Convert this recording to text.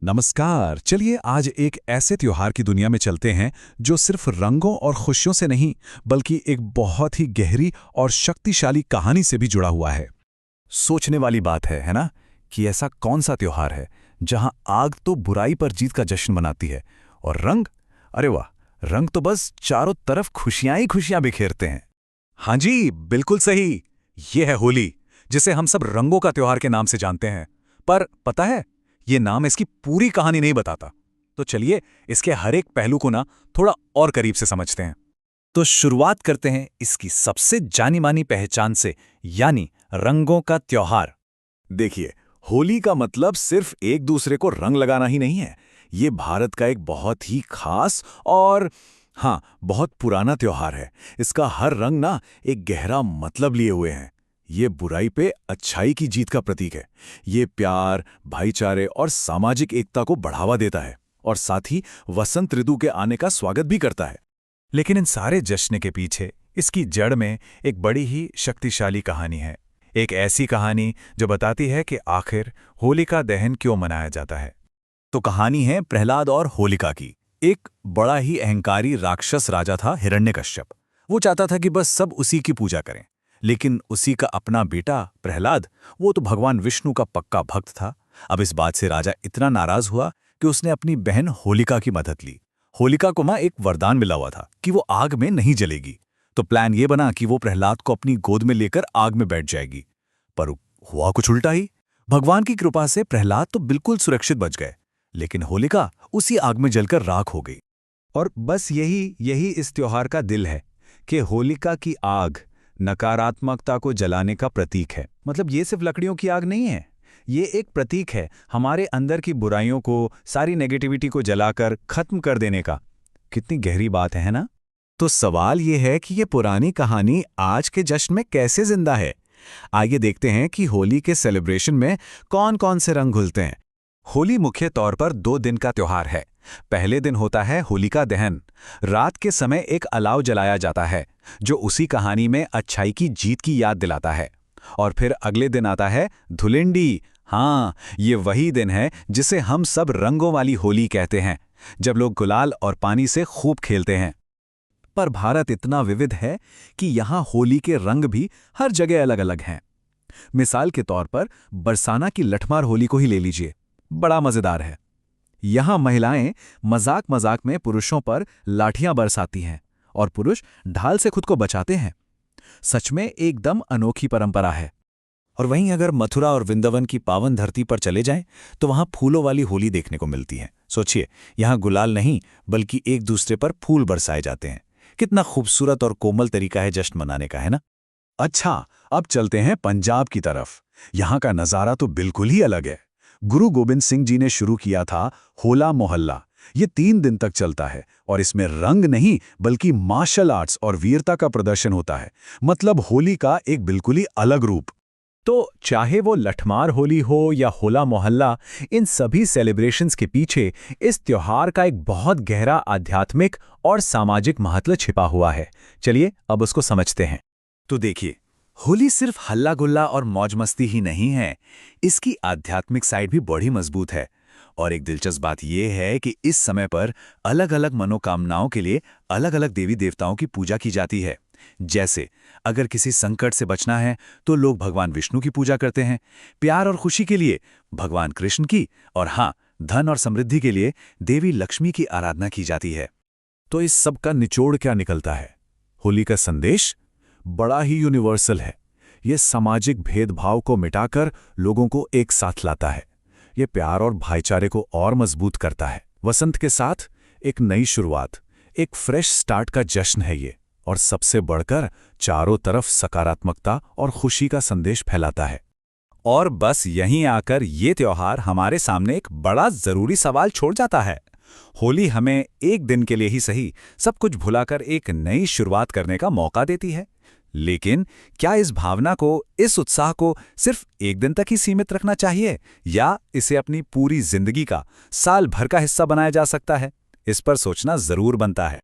नमस्कार। चलिए आज एक ऐसे त्योहार की दुनिया में चलते हैं जो सिर्फ रंगों और खुशियों से नहीं बल्कि एक बहुत ही गहरी और शक्तिशाली कहानी से भी जुड़ा हुआ है। सोचने वाली बात है ना? कि ऐसा कौन सा त्योहार है जहां आग तो बुराई पर जीत का जश्न मनाती है और रंग, अरे वाह, रंग तो बस चारों तरफ खुशियां ही खुशियां बिखेरते हैं। हाँ जी, बिल्कुल सही। ये है होली, जिसे हम सब रंगों का त्योहार के नाम से जानते हैं। पर पता है, ये नाम इसकी पूरी कहानी नहीं बताता। तो चलिए इसके हर एक पहलू को थोड़ा और करीब से समझते हैं। तो शुरुआत करते हैं इसकी सबसे जानी मानी पहचान से, यानी रंगों का त्योहार। देखिए, होली का मतलब सिर्फ एक दूसरे को रंग लगाना ही नहीं है। ये भारत का एक बहुत ही खास और बहुत पुराना त्योहार है। इसका हर रंग एक गहरा मतलब लिए हुए हैं। ये बुराई पे अच्छाई की जीत का प्रतीक है। ये प्यार, भाईचारे और सामाजिक एकता को बढ़ावा देता है और साथ ही वसंत ऋतु के आने का स्वागत भी करता है। लेकिन इन सारे जश्न के पीछे इसकी जड़ में एक बड़ी ही शक्तिशाली कहानी है। एक ऐसी कहानी जो बताती है कि आखिर होलिका दहन क्यों मनाया जाता है। तो कहानी है प्रहलाद और होलिका की। एक बड़ा ही अहंकारी राक्षस राजा था हिरण्यकश्यप। वो चाहता था कि बस सब उसी की पूजा करें, लेकिन उसी का अपना बेटा प्रहलाद, वो तो भगवान विष्णु का पक्का भक्त था। अब इस बात से राजा इतना नाराज हुआ कि उसने अपनी बहन होलिका की मदद ली। होलिका को एक वरदान मिला हुआ था कि वो आग में नहीं जलेगी। तो प्लान ये बना कि वो प्रहलाद को अपनी गोद में लेकर आग में बैठ जाएगी। पर हुआ कुछ उल्टा ही। भगवान की कृपा से प्रहलाद तो बिल्कुल सुरक्षित बच गए, लेकिन होलिका उसी आग में जलकर राख हो गई। और बस यही इस त्योहार का दिल है कि होलिका की आग नकारात्मकता को जलाने का प्रतीक है। मतलब ये सिर्फ लकड़ियों की आग नहीं है, ये एक प्रतीक है हमारे अंदर की बुराइयों को, सारी नेगेटिविटी को जलाकर खत्म कर देने का। कितनी गहरी बात है ना? तो सवाल ये है कि ये पुरानी कहानी आज के जश्न में कैसे जिंदा है। आइए देखते हैं कि होली के सेलिब्रेशन में कौन कौन से रंग घुलते हैं। होली मुख्य तौर पर 2 दिन का त्योहार है। पहले दिन होता है होलिका दहन। रात के समय एक अलाव जलाया जाता है जो उसी कहानी में अच्छाई की जीत की याद दिलाता है। और फिर अगले दिन आता है धुलेंडी। ये वही दिन है जिसे हम सब रंगों वाली होली कहते हैं, जब लोग गुलाल और पानी से खूब खेलते हैं। पर भारत इतना विविध है कि यहाँ होली के रंग भी हर जगह अलग अलग हैं। मिसाल के तौर पर बरसाना की लठमार होली को ही ले लीजिए, बड़ा मजेदार है। यहाँ महिलाएं मजाक मजाक में पुरुषों पर लाठियां बरसाती हैं और पुरुष ढाल से खुद को बचाते हैं। सच में एकदम अनोखी परंपरा है। और वहीं अगर मथुरा और वृंदावन की पावन धरती पर चले जाएं, तो वहां फूलों वाली होली देखने को मिलती है। सोचिए, यहाँ गुलाल नहीं बल्कि एक दूसरे पर फूल बरसाए जाते हैं। कितना खूबसूरत और कोमल तरीका है जश्न मनाने का, है ना? अच्छा, अब चलते हैं पंजाब की तरफ। यहाँ का नज़ारा तो बिल्कुल ही अलग है। गुरु गोबिंद सिंह जी ने शुरू किया था होला मोहल्ला। ये 3 दिन तक चलता है और इसमें रंग नहीं बल्कि मार्शल आर्ट्स और वीरता का प्रदर्शन होता है। मतलब होली का एक बिल्कुल ही अलग रूप। तो चाहे वो लठमार होली हो या होला मोहल्ला, इन सभी सेलिब्रेशंस के पीछे इस त्योहार का एक बहुत गहरा आध्यात्मिक और सामाजिक महत्व छिपा हुआ है। चलिए अब उसको समझते हैं। तो देखिए, होली सिर्फ हल्ला गुल्ला और मौज मस्ती ही नहीं है, इसकी आध्यात्मिक साइड भी बड़ी मजबूत है। और एक दिलचस्प बात यह है कि इस समय पर अलग अलग मनोकामनाओं के लिए अलग अलग देवी देवताओं की पूजा की जाती है। जैसे अगर किसी संकट से बचना है तो लोग भगवान विष्णु की पूजा करते हैं, प्यार और खुशी के लिए भगवान कृष्ण की, और धन और समृद्धि के लिए देवी लक्ष्मी की आराधना की जाती है। तो इस सब का निचोड़ क्या निकलता है? होली का संदेश बड़ा ही यूनिवर्सल है। ये सामाजिक भेदभाव को मिटाकर लोगों को एक साथ लाता है। ये प्यार और भाईचारे को और मजबूत करता है। वसंत के साथ एक नई शुरुआत, एक फ्रेश स्टार्ट का जश्न है ये। और सबसे बढ़कर चारों तरफ सकारात्मकता और खुशी का संदेश फैलाता है। और बस यहीं आकर ये त्योहार हमारे सामने एक बड़ा जरूरी सवाल छोड़ जाता है। होली हमें एक दिन के लिए ही सही सब कुछ भुलाकर एक नई शुरुआत करने का मौका देती है। लेकिन क्या इस भावना को, इस उत्साह को सिर्फ एक दिन तक ही सीमित रखना चाहिए, या इसे अपनी पूरी जिंदगी का, साल भर का हिस्सा बनाया जा सकता है? इस पर सोचना जरूर बनता है।